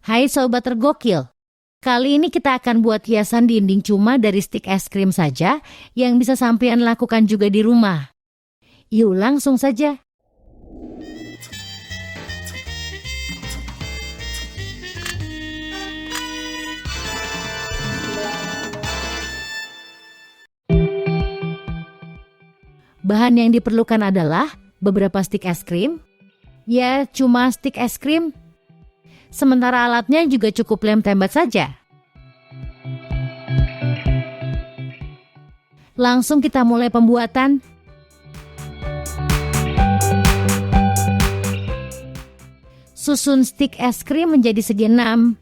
Hai Sobat Tergokil, kali ini kita akan buat hiasan dinding cuma dari stik es krim saja yang bisa sampean lakukan juga di rumah. Yuk langsung saja. Bahan yang diperlukan adalah beberapa stik es krim. Ya, cuma stik es krim. Sementara alatnya juga cukup lem tembat saja. Langsung kita mulai pembuatan. Susun stik es krim menjadi segi 6.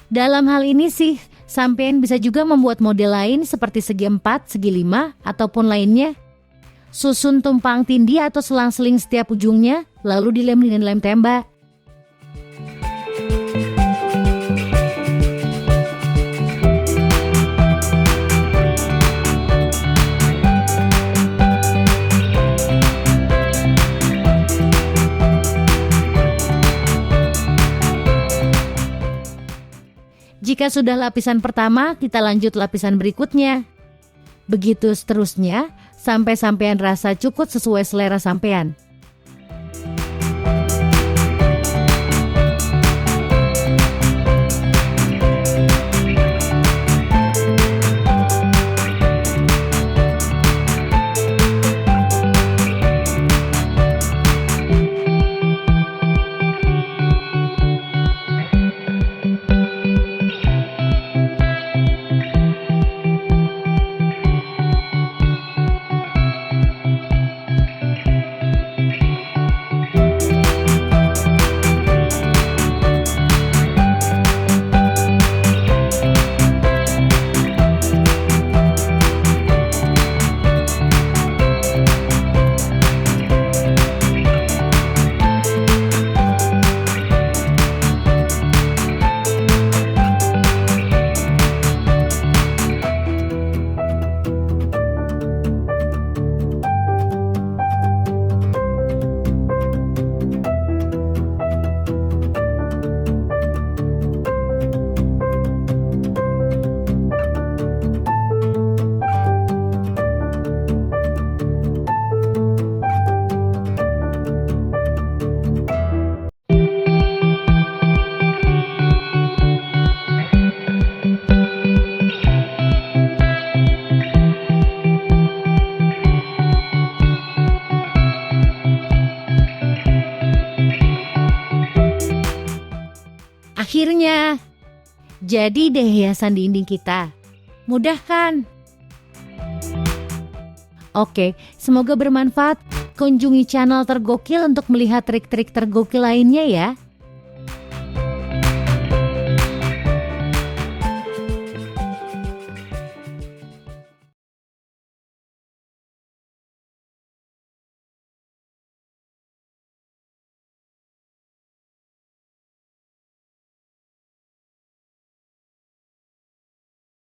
Dalam hal ini sih, sampean bisa juga membuat model lain seperti segi 4, segi 5, ataupun lainnya. Susun tumpang tindih atau selang-seling setiap ujungnya, lalu dilem dengan lem tembak. Jika sudah lapisan pertama, kita lanjut lapisan berikutnya. Begitu seterusnya, sampai sampean rasa cukup sesuai selera sampean. Akhirnya, jadi deh hiasan dinding kita. Mudah kan? Oke, semoga bermanfaat. Kunjungi channel Tergokil untuk melihat trik-trik tergokil lainnya ya.